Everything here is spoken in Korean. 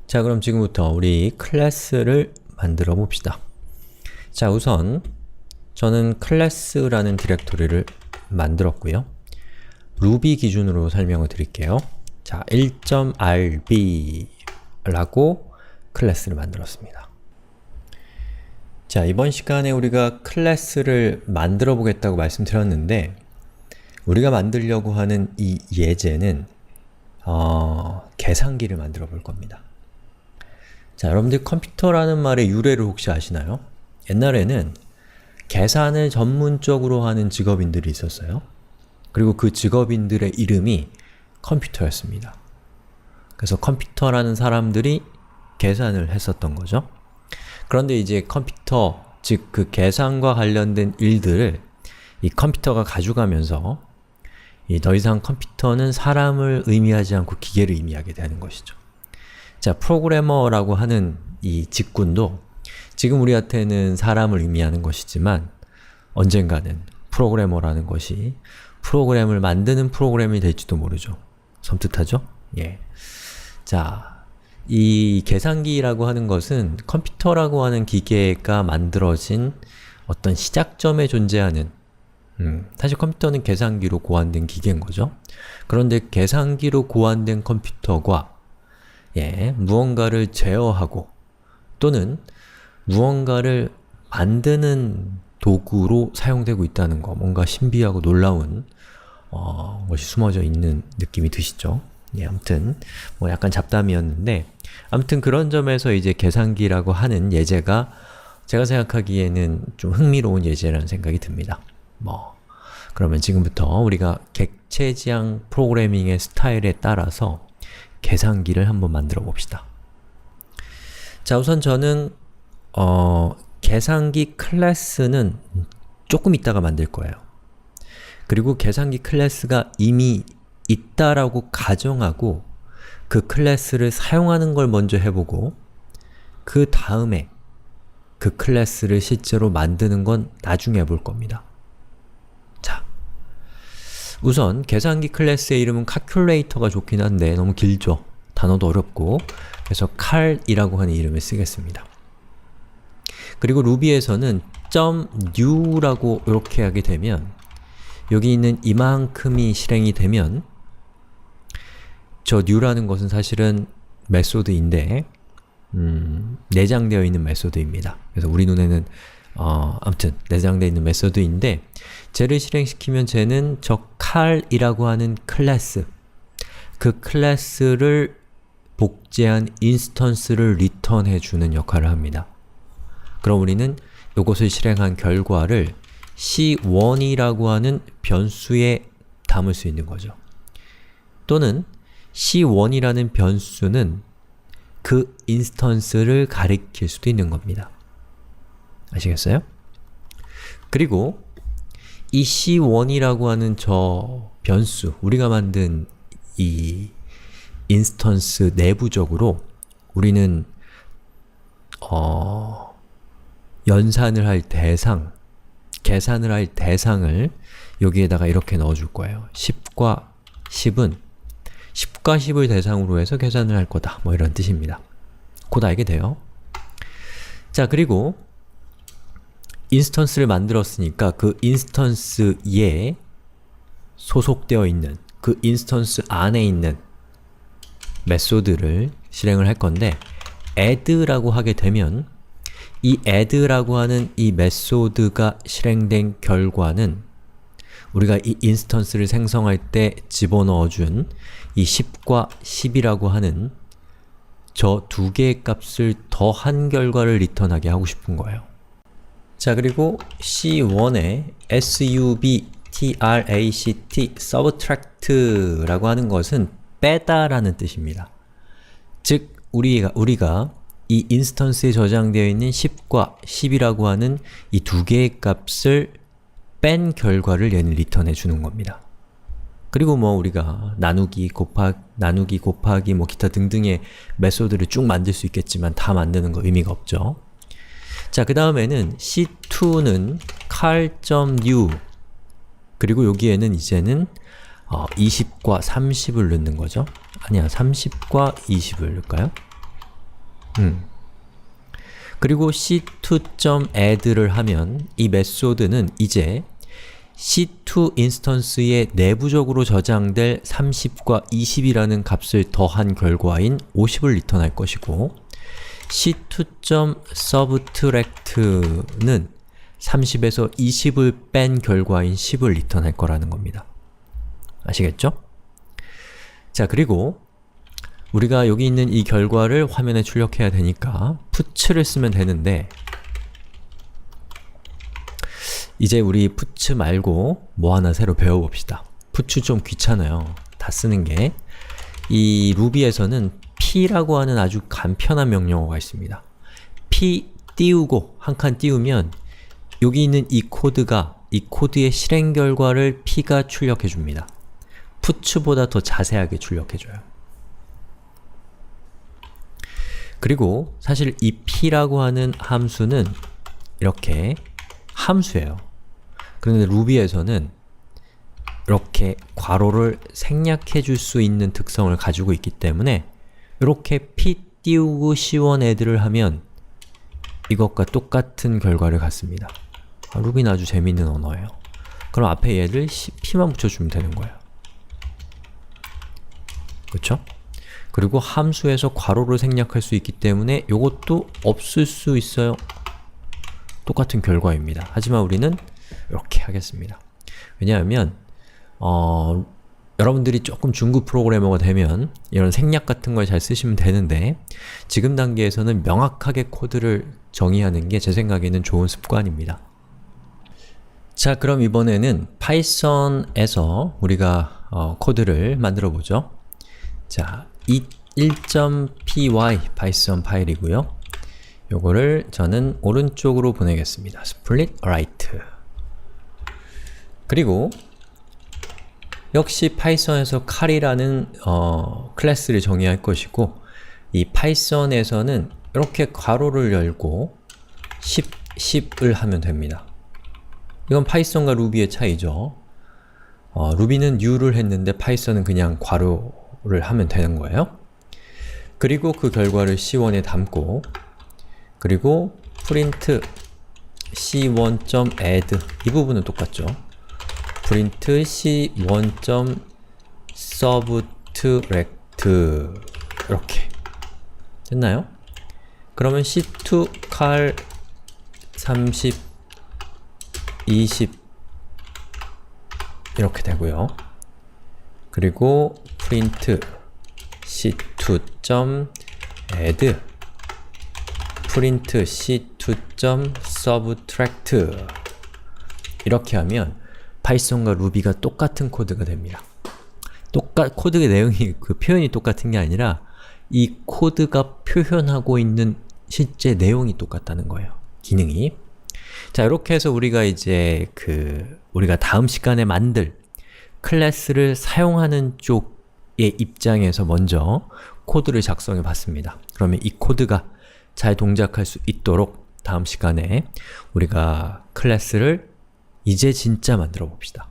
자, 그럼 지금부터 우리 클래스를 만들어 봅시다. 자, 우선 저는 클래스라는 디렉토리를 만들었고요. 루비 기준으로 설명을 드릴게요. 자, 1.rb 라고 클래스를 만들었습니다. 자, 이번 시간에 우리가 클래스를 만들어 보겠다고 말씀드렸는데 우리가 만들려고 하는 이 예제는 계산기를 만들어 볼 겁니다. 자, 여러분들 컴퓨터라는 말의 유래를 혹시 아시나요? 옛날에는 계산을 전문적으로 하는 직업인들이 있었어요. 그리고 그 직업인들의 이름이 컴퓨터였습니다. 그래서 컴퓨터라는 사람들이 계산을 했었던 거죠. 그런데 이제 컴퓨터, 즉 그 계산과 관련된 일들을 이 컴퓨터가 가져가면서 더 이상 컴퓨터는 사람을 의미하지 않고 기계를 의미하게 되는 것이죠. 자, 프로그래머라고 하는 이 직군도 지금 우리한테는 사람을 의미하는 것이지만 언젠가는 프로그래머라는 것이 프로그램을 만드는 프로그램이 될지도 모르죠. 섬뜩하죠? 예. 자, 이 계산기라고 하는 것은 컴퓨터라고 하는 기계가 만들어진 어떤 시작점에 존재하는 사실 컴퓨터는 계산기로 고안된 기계인 거죠. 그런데 계산기로 고안된 컴퓨터가 무언가를 제어하고 또는 무언가를 만드는 도구로 사용되고 있다는 거, 뭔가 신비하고 놀라운 것이 숨어져 있는 느낌이 드시죠? 아무튼 뭐 약간 잡담이었는데 아무튼 그런 점에서 이제 계산기라고 하는 예제가 제가 생각하기에는 좀 흥미로운 예제라는 생각이 듭니다. 그러면 지금부터 우리가 객체지향 프로그래밍의 스타일에 따라서 계산기를 한번 만들어 봅시다. 자, 우선 저는 계산기 클래스는 조금 이따가 만들 거예요. 그리고 계산기 클래스가 이미 있다라고 가정하고 그 클래스를 사용하는 걸 먼저 해보고 그 다음에 그 클래스를 실제로 만드는 건 나중에 해볼 겁니다. 자, 우선 계산기 클래스의 이름은 calculator가 좋긴 한데 너무 길죠? 단어도 어렵고 그래서 cal이라고 하는 이름을 쓰겠습니다. 그리고 루비에서는 .new라고 이렇게 하게 되면 여기 있는 이만큼이 실행이 되면 저 new라는 것은 사실은 메소드인데 내장되어 있는 메소드입니다. 그래서 우리 눈에는 아무튼 내장되어 있는 메소드인데 쟤를 실행시키면 쟤는 저 cal이라고 하는 클래스 그 클래스를 복제한 인스턴스를 리턴해주는 역할을 합니다. 그럼 우리는 이것을 실행한 결과를 c1이라고 하는 변수에 담을 수 있는 거죠. 또는 c1이라는 변수는 그 인스턴스를 가리킬 수도 있는 겁니다. 아시겠어요? 그리고 이 c1이라고 하는 저 변수, 우리가 만든 이 인스턴스 내부적으로 우리는 연산을 할 대상, 계산을 할 대상을 여기에다가 이렇게 넣어줄 거예요. 10과 10은 10과 10을 대상으로 해서 계산을 할 거다. 뭐 이런 뜻입니다. 곧 알게 돼요. 자, 그리고 인스턴스를 만들었으니까 그 인스턴스에 소속되어 있는 그 인스턴스 안에 있는 메소드를 실행을 할 건데 add라고 하게 되면 이 add라고 하는 이 메소드가 실행된 결과는 우리가 이 인스턴스를 생성할 때 집어넣어준 이 10과 10이라고 하는 저 두 개의 값을 더한 결과를 리턴하게 하고 싶은 거예요. 자, 그리고 c1에 subtract, subtract라고 하는 것은 빼다 라는 뜻입니다. 즉, 우리가 이 인스턴스에 저장되어 있는 10과 10이라고 하는 이 두 개의 값을 뺀 결과를 얘는 리턴해 주는 겁니다. 그리고 뭐 우리가 나누기, 곱하기, 뭐 기타 등등의 메소드를 쭉 만들 수 있겠지만 다 만드는 거 의미가 없죠. 자, 그 다음에는 c2는 cal.new 그리고 여기에는 이제는 20과 30을 넣는 거죠. 아니야, 30과 20을 넣을까요? 그리고 c2.add를 하면 이 메소드는 이제 c2 인스턴스에 내부적으로 저장될 30과 20이라는 값을 더한 결과인 50을 리턴할 것이고 c2.subtract는 30에서 20을 뺀 결과인 10을 리턴할 거라는 겁니다. 아시겠죠? 자, 그리고 우리가 여기 있는 이 결과를 화면에 출력해야 되니까 puts를 쓰면 되는데 이제 우리 puts 말고 뭐 하나 새로 배워봅시다. puts 좀 귀찮아요. 다 쓰는 게. 이 루비에서는 p라고 하는 아주 간편한 명령어가 있습니다. p 띄우고 한 칸 띄우면 여기 있는 이 코드의 실행 결과를 p가 출력해줍니다. puts보다 더 자세하게 출력해줘요. 그리고 사실 이 p라고 하는 함수는 이렇게 함수예요. 그런데 루비에서는 이렇게 괄호를 생략해 줄 수 있는 특성을 가지고 있기 때문에 이렇게 p 띄우고 c1 add를 하면 이것과 똑같은 결과를 갖습니다. 루비는 아주 재밌는 언어예요. 그럼 앞에 얘를 p만 붙여주면 되는 거예요. 그쵸? 그리고 함수에서 괄호를 생략할 수 있기 때문에 이것도 없을 수 있어요. 똑같은 결과입니다. 하지만 우리는 이렇게 하겠습니다. 왜냐하면 여러분들이 조금 중급 프로그래머가 되면 이런 생략 같은 걸 잘 쓰시면 되는데 지금 단계에서는 명확하게 코드를 정의하는 게 제 생각에는 좋은 습관입니다. 자, 그럼 이번에는 파이썬에서 우리가 코드를 만들어 보죠. 자, 1.py 파이썬 파일이고요. 요거를 저는 오른쪽으로 보내겠습니다. split right. 그리고 역시 파이썬에서 칼이라는 클래스를 정의할 것이고 이 파이썬에서는 이렇게 괄호를 열고 10을 하면 됩니다. 이건 파이썬과 루비의 차이죠. 루비는 new를 했는데 파이썬은 그냥 괄호를 하면 되는 거예요. 그리고 그 결과를 c1에 담고 그리고 print c1.add 이 부분은 똑같죠. print c1.subtract 이렇게 됐나요? 그러면 c2 cal 30 20 이렇게 되고요. 그리고 print c2.add print c2.subtract 이렇게 하면 파이썬과 루비가 똑같은 코드가 됩니다. 코드의 내용이 표현이 똑같은 게 아니라 이 코드가 표현하고 있는 실제 내용이 똑같다는 거예요. 기능이. 자, 이렇게 해서 우리가 이제 우리가 다음 시간에 만들 클래스를 사용하는 쪽의 입장에서 먼저 코드를 작성해 봤습니다. 그러면 이 코드가 잘 동작할 수 있도록 다음 시간에 우리가 클래스를 이제 진짜 만들어 봅시다.